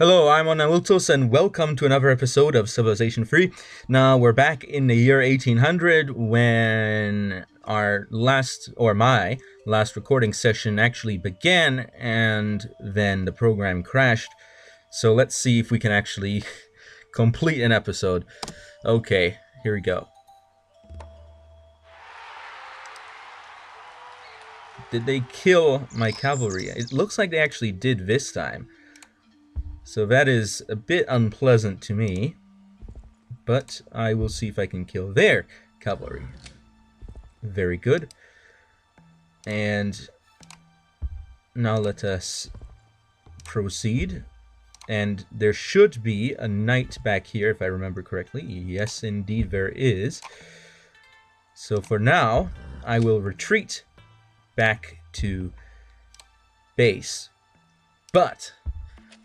Hello, I'm Onawiltos, and welcome to another episode of Civilization 3. Now, we're back in the year 1800 when my last recording session actually began, and then the program crashed. So let's see if we can actually complete an episode. Okay, here we go. Did they kill my cavalry? It looks like they actually did this time. So that is a bit unpleasant to me. But I will see if I can kill their cavalry. Very good. And now let us proceed. And there should be a knight back here, if I remember correctly. Yes, indeed there is. So for now, I will retreat back to base. But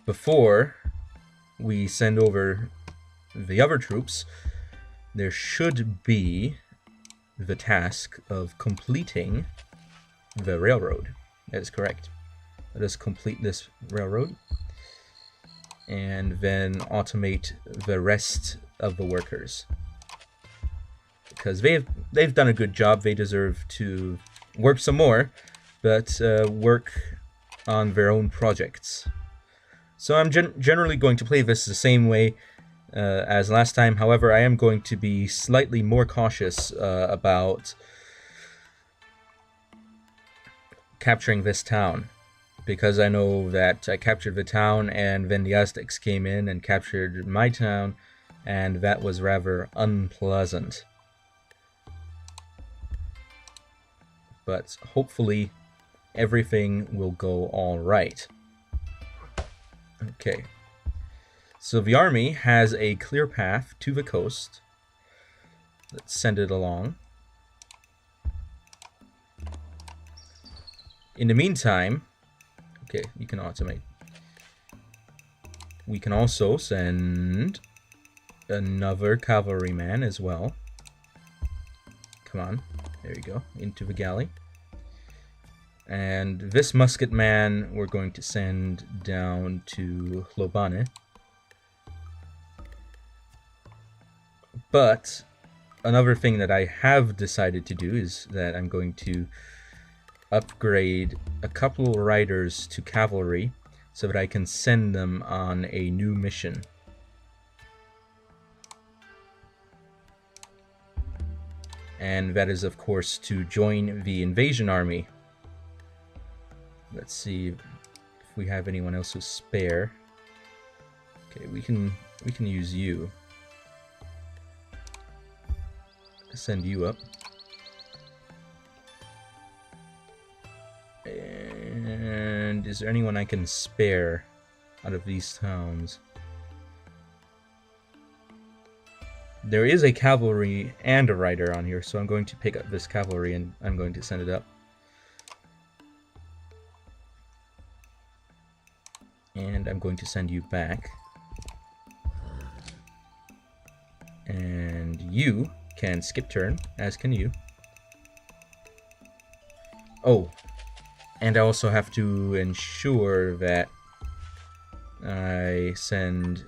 before we send over the other troops, there should be the task of completing the railroad. That is correct. Let us complete this railroad and then automate the rest of the workers, because they've done a good job. They deserve to work some more, but work on their own projects. So I'm generally going to play this the same way as last time. However, I am going to be slightly more cautious about capturing this town, because I know that I captured the town and then the Aztecs came in and captured my town, and that was rather unpleasant. But hopefully everything will go all right. Okay. So the army has a clear path to the coast. Let's send it along. In the meantime, okay, you can automate. We can also send another cavalryman as well. Come on, there you go, into the galley. And this musketman we're going to send down to Lobane. But another thing that I have decided to do is that I'm going to upgrade a couple riders to cavalry so that I can send them on a new mission. And that is, of course, to join the invasion army. Let's see if we have anyone else who's spare. Okay, we can use you. Send you up. And is there anyone I can spare out of these towns? There is a cavalry and a rider on here, so I'm going to pick up this cavalry and I'm going to send it up. And I'm going to send you back. And you can skip turn, as can you. Oh, and I also have to ensure that I send...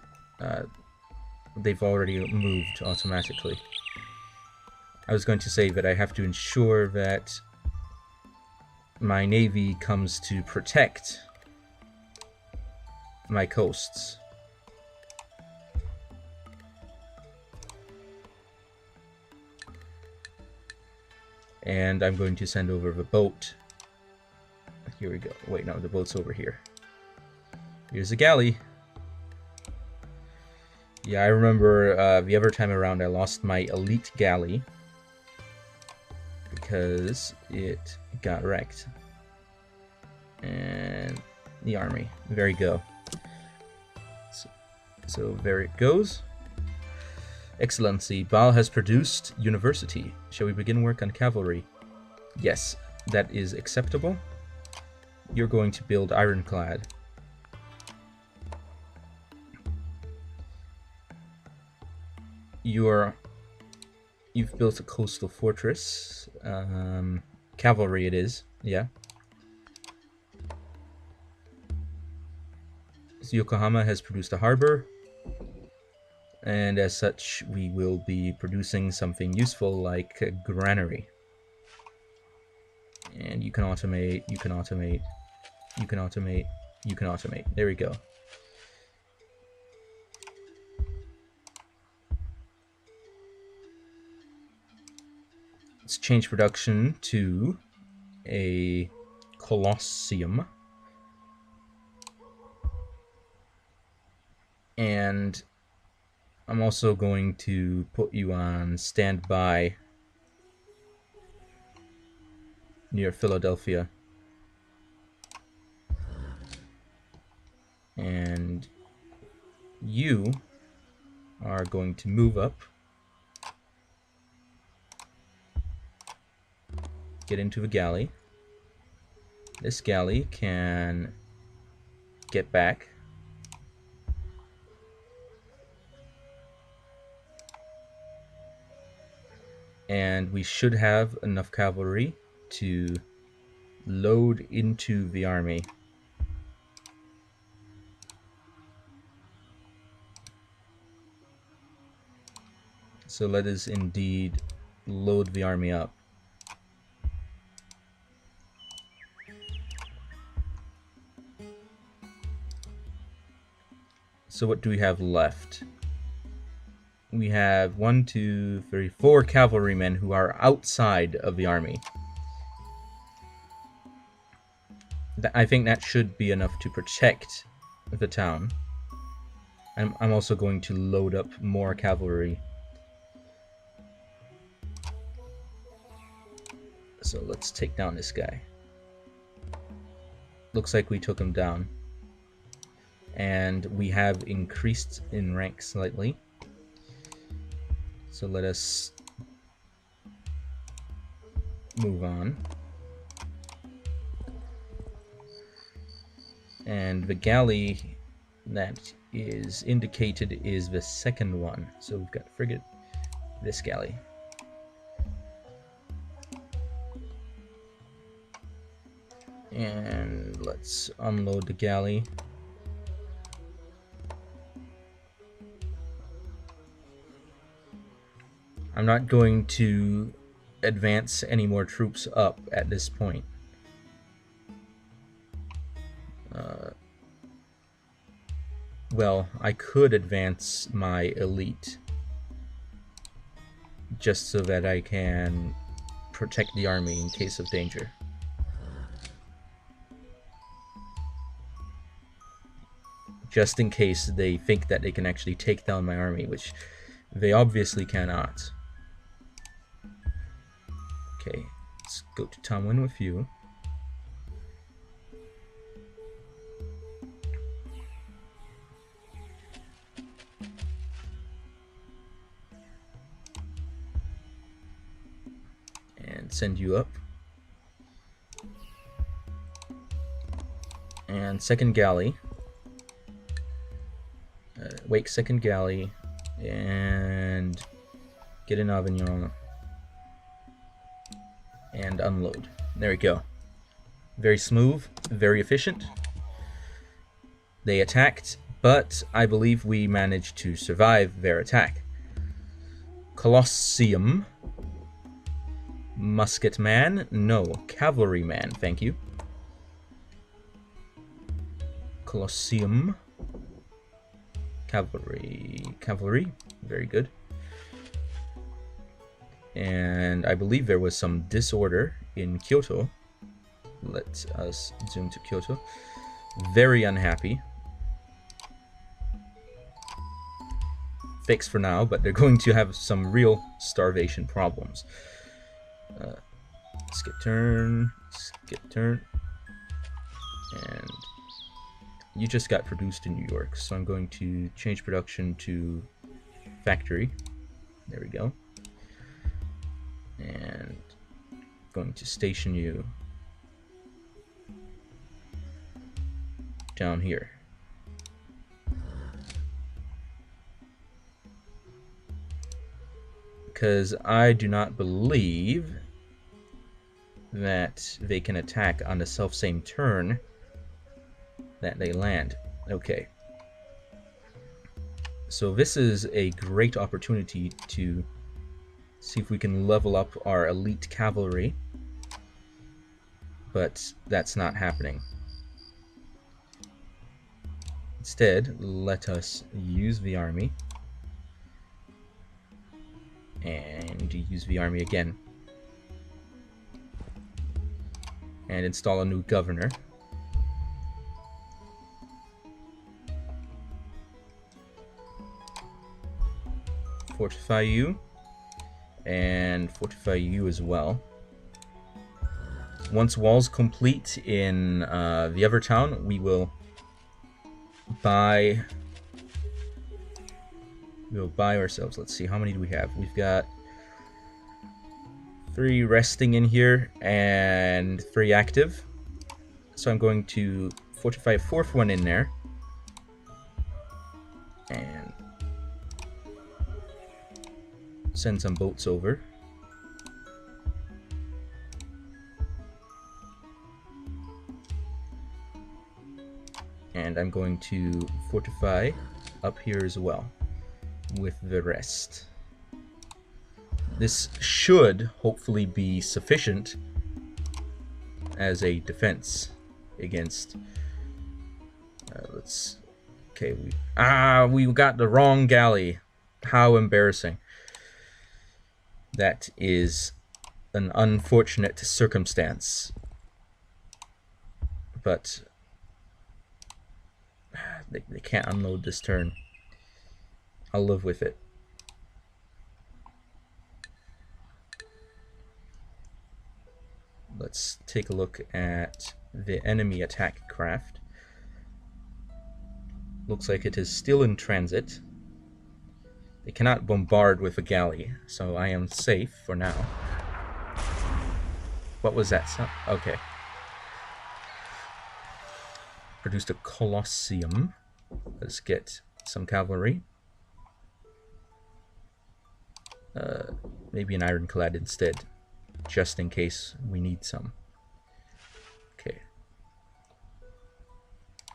they've already moved automatically. I was going to say that I have to ensure that my navy comes to protect my coasts. And I'm going to send over the boat. Here we go. Wait, no, the boat's over here. Here's the galley. Yeah, I remember the other time around I lost my elite galley because it got wrecked. And the army. There you go. So there it goes. Excellency, Baal has produced university. Shall we begin work on cavalry? Yes, that is acceptable. You're going to build ironclad. You've built a coastal fortress. Cavalry it is, yeah. Yokohama has produced a harbor, and as such we will be producing something useful like a granary. And you can automate, you can automate, you can automate, you can automate. There we go. Let's change production to a Colosseum. And I'm also going to put you on standby near Philadelphia. And you are going to move up, get into the galley. This galley can get back. And we should have enough cavalry to load into the army. So let us indeed load the army up. So what do we have left? We have 1, 2, 3, 4 cavalrymen who are outside of the army. I think that should be enough to protect the town. I'm also going to load up more cavalry. So let's take down this guy. Looks like we took him down. And we have increased in rank slightly. So let us move on. And the galley that is indicated is the second one. So we've got frigate, this galley. And let's unload the galley. I'm not going to advance any more troops up at this point. Well, I could advance my elite just so that I can protect the army in case of danger. Just in case they think that they can actually take down my army, which they obviously cannot. Okay, let's go to Tomlin with you. And send you up. And second galley. Wake second galley. And get in Avignon. And unload. There we go. Very smooth, very efficient. They attacked, but I believe we managed to survive their attack. Colosseum. Musketman? No. Cavalryman, thank you. Colosseum. Cavalry. Very good. And I believe there was some disorder in Kyoto. Let us zoom to Kyoto. Very unhappy. Fixed for now, but they're going to have some real starvation problems. Skip turn. And you just got produced in New York, so I'm going to change production to factory. There we go. And going to station you down here. Because I do not believe that they can attack on the self-same turn that they land. Okay, So this is a great opportunity to see if we can level up our elite cavalry, but that's not happening. Instead, let us use the army, and use the army again, and install a new governor. Fortify you, and fortify you as well. Once walls complete in the other town, we will buy ourselves. Let's see, how many do we have? We've got 3 resting in here and 3 active. So I'm going to fortify a 4th one in there. And send some boats over. And I'm going to fortify up here as well with the rest. This should hopefully be sufficient as a defense against we got the wrong galley. How embarrassing. That is an unfortunate circumstance, but they can't unload this turn. I'll live with it. Let's take a look at the enemy attack craft. Looks like it is still in transit. They cannot bombard with a galley, so I am safe for now. What was that sound? Okay. Produced a Colosseum. Let's get some cavalry. Maybe an ironclad instead, just in case we need some. Okay.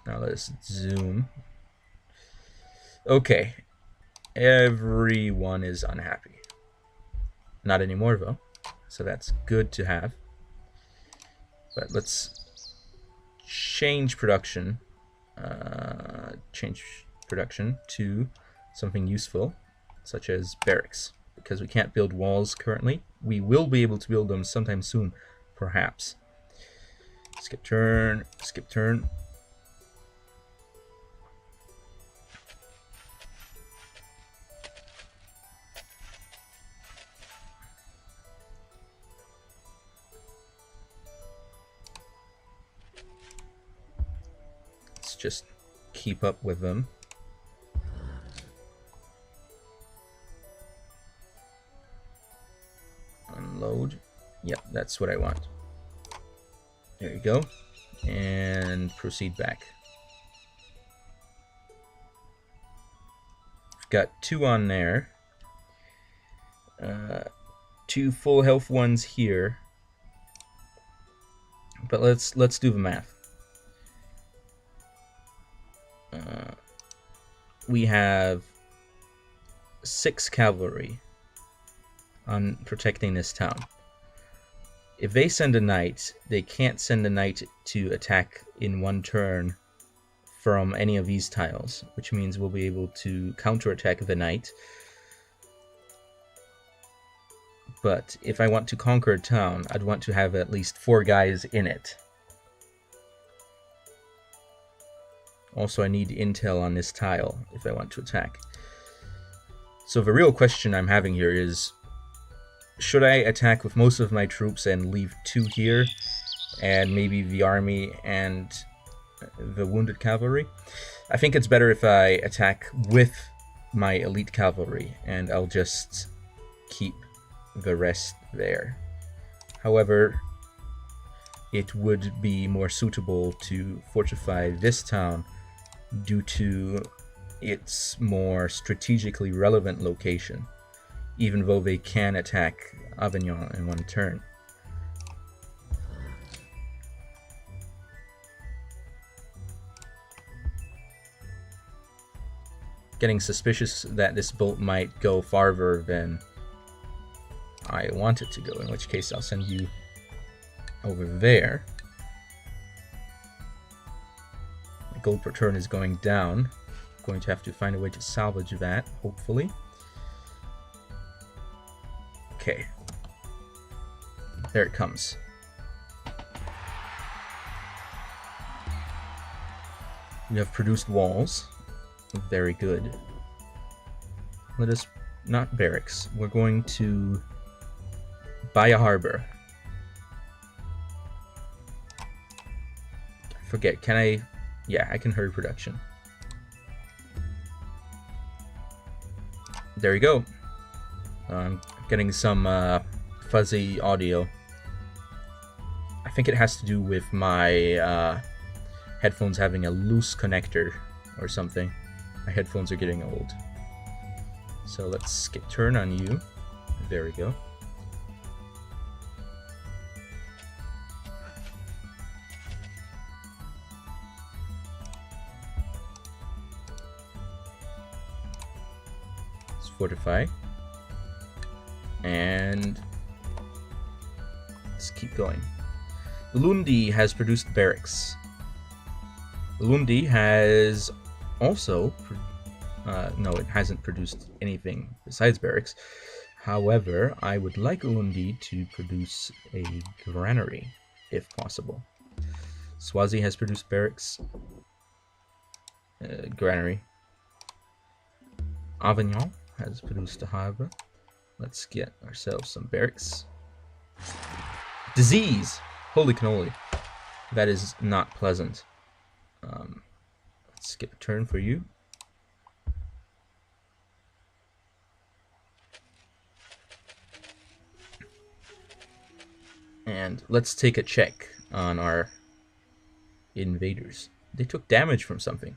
Now let's zoom. Okay. Everyone is unhappy. Not anymore though, so that's good to have. But let's change production. Change production to something useful, such as barracks. Because we can't build walls currently. We will be able to build them sometime soon, perhaps. Skip turn, skip turn. Let's just keep up with them. Unload. Yep, that's what I want. There you go. And proceed back. We've got 2 on there. 2 full health ones here. But let's do the math. We have 6 cavalry on protecting this town. If they send a knight, they can't send a knight to attack in one turn from any of these tiles, which means we'll be able to counterattack the knight. But if I want to conquer a town, I'd want to have at least 4 guys in it. Also, I need intel on this tile if I want to attack. So the real question I'm having here is, should I attack with most of my troops and leave 2 here, and maybe the army and the wounded cavalry? I think it's better if I attack with my elite cavalry, and I'll just keep the rest there. However, it would be more suitable to fortify this town due to its more strategically relevant location, even though they can attack Avignon in one turn. getting suspicious that this boat might go farther than I want it to go, in which case I'll send you over there. The gold per turn is going down. I'm going to have to find a way to salvage that, hopefully. Okay. There it comes. You have produced walls. Very good. Let us... not barracks. We're going to buy a harbor. Forget, can I... yeah, I can hurry production. There you go. I'm getting some fuzzy audio. I think it has to do with my headphones having a loose connector or something. My headphones are getting old. So let's skip turn on you. There we go. Let's fortify. And let's keep going. Lundi has produced barracks. Lundi has also... no, it hasn't produced anything besides barracks. However, I would like Lundi to produce a granary, if possible. Swazi has produced barracks. Granary. Avignon has produced a harbor. Let's get ourselves some barracks. Disease! Holy cannoli. That is not pleasant. Let's skip a turn for you. And let's take a check on our invaders. They took damage from something.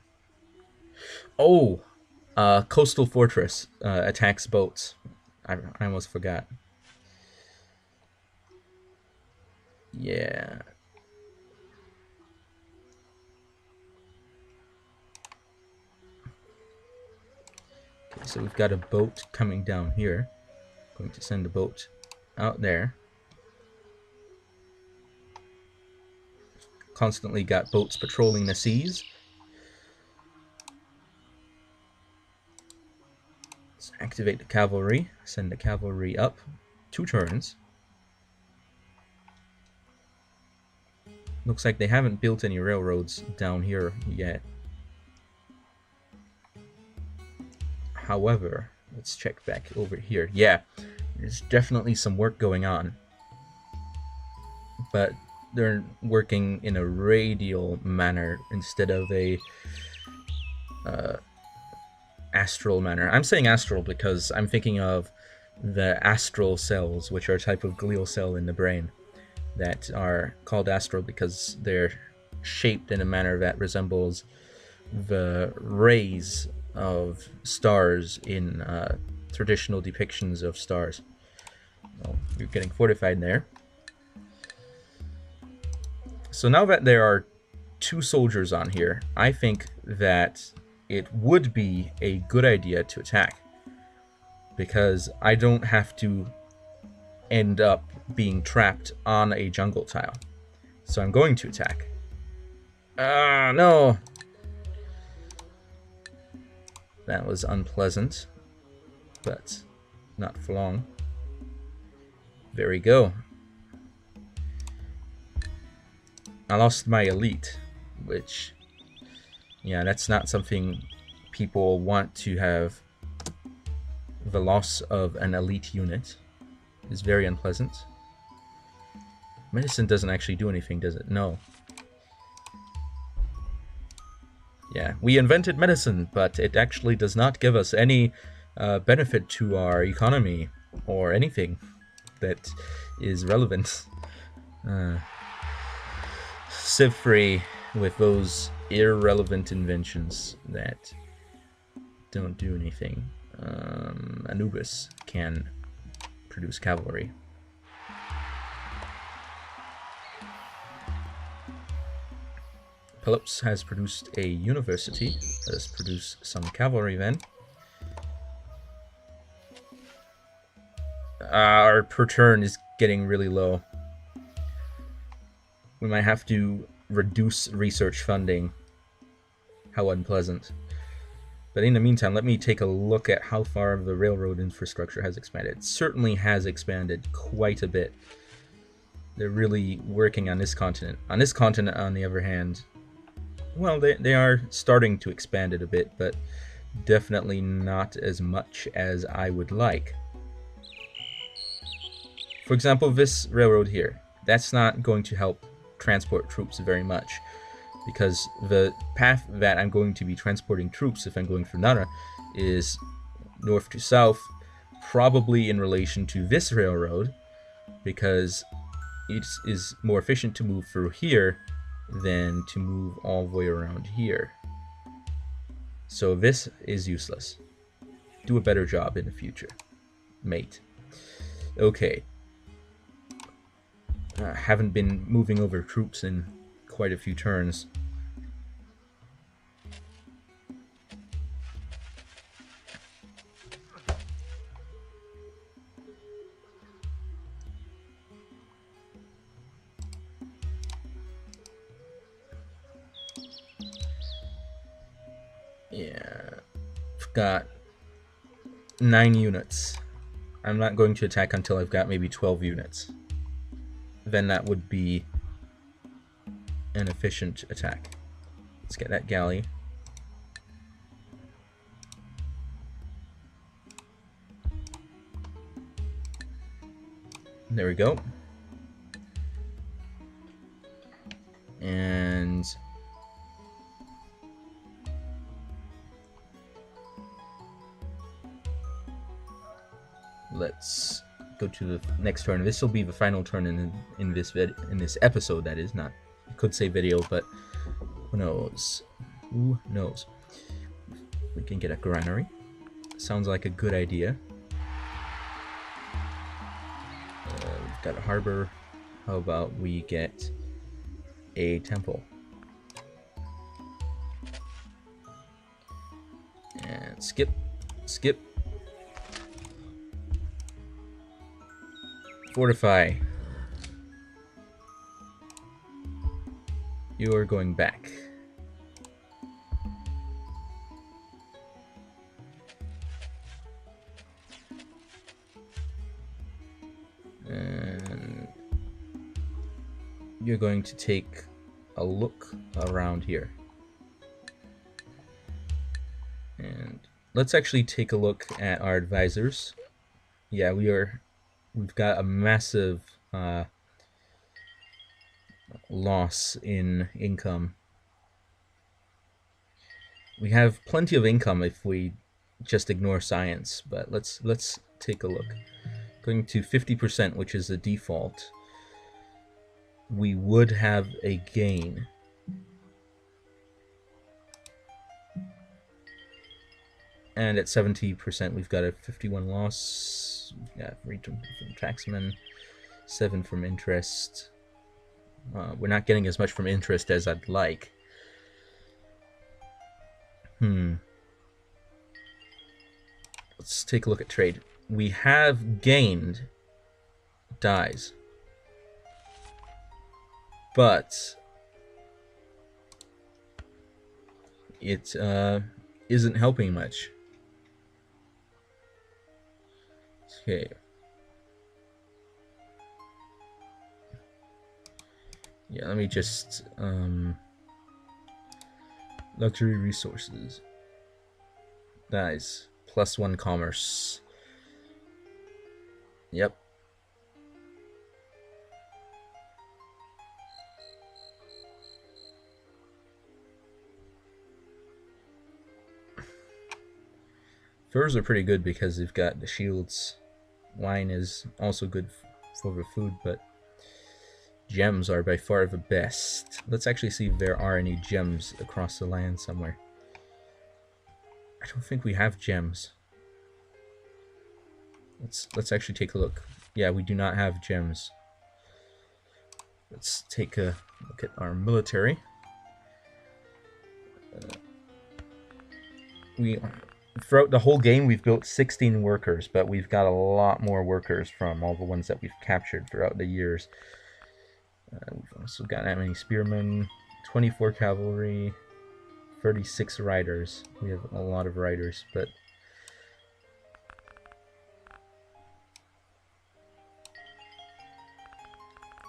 Oh! Coastal Fortress attacks boats. I almost forgot. Yeah. Okay, so we've got a boat coming down here. Going to send a boat out there. Constantly got boats patrolling the seas. Let's activate the cavalry. Send the cavalry up. 2 turns. Looks like they haven't built any railroads down here yet. However, let's check back over here. Yeah, there's definitely some work going on. But they're working in a radial manner instead of a astral manner. I'm saying astral because I'm thinking of the astral cells, which are a type of glial cell in the brain that are called astral because they're shaped in a manner that resembles the rays of stars in traditional depictions of stars. Oh, you're getting fortified there. So now that there are 2 soldiers on here, I think that it would be a good idea to attack. Because I don't have to end up being trapped on a jungle tile. So I'm going to attack. Ah, no! That was unpleasant, but not for long. There we go. I lost my elite, which, yeah, that's not something people want to have. The loss of an elite unit is very unpleasant. Medicine doesn't actually do anything, does it? No. Yeah, we invented medicine, but it actually does not give us any benefit to our economy or anything that is relevant. Sieve free with those irrelevant inventions that don't do anything. Anubis can produce cavalry. Pelops has produced a university. Let us produce some cavalry then. Our per turn is getting really low. We might have to reduce research funding. How unpleasant. But in the meantime, let me take a look at how far the railroad infrastructure has expanded. It certainly has expanded quite a bit. They're really working on this continent. On this continent, on the other hand, well, they are starting to expand it a bit, but definitely not as much as I would like. For example, this railroad here, that's not going to help transport troops very much, because the path that I'm going to be transporting troops if I'm going through Nara is north to south, probably in relation to this railroad, because it is more efficient to move through here than to move all the way around here. So this is useless. Do a better job in the future, mate. Okay. Haven't been moving over troops in quite a few turns. Yeah, I've got 9 units. I'm not going to attack until I've got maybe 12 units. Then that would be an efficient attack. Let's get that galley. There we go. And let's go to the next turn. This will be the final turn in this episode. That is not. I could say video, but who knows? Who knows? We can get a granary. Sounds like a good idea. We've got a harbor. How about we get a temple? And skip. Fortify. You are going back. And you're going to take a look around here. And let's actually take a look at our advisors. Yeah, we've got a massive loss in income. We have plenty of income if we just ignore science, but let's take a look. Going to 50%, which is the default, we would have a gain. And at 70%, we've got a 51 loss. Yeah, 3 from taxman, 7 from interest. We're not getting as much from interest as I'd like. Let's take a look at trade. We have gained dies, but it isn't helping much. Okay. Yeah, let me just luxury resources. Nice. +1 commerce. Yep. Furs are pretty good because they've got the shields. Wine is also good for the food, but gems are by far the best. Let's actually see if there are any gems across the land somewhere. I don't think we have gems. Let's actually take a look. Yeah, we do not have gems. Let's take a look at our military. throughout the whole game, we've built 16 workers, but we've got a lot more workers from all the ones that we've captured throughout the years. We've also got that many spearmen, 24 cavalry, 36 riders. We have a lot of riders, but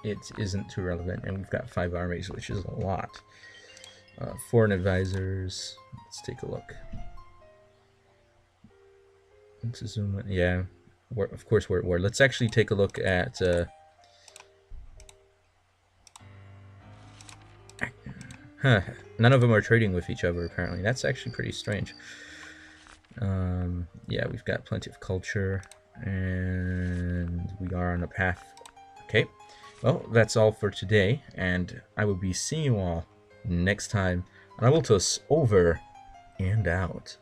it isn't too relevant. And we've got 5 armies, which is a lot. Foreign advisors. Let's take a look. Let's zoom in. Yeah, of course we're at war. Let's actually take a look at. None of them are trading with each other apparently. That's actually pretty strange. Yeah, we've got plenty of culture, and we are on a path. Okay, well, that's all for today, and I will be seeing you all next time on Abletos. Over and out.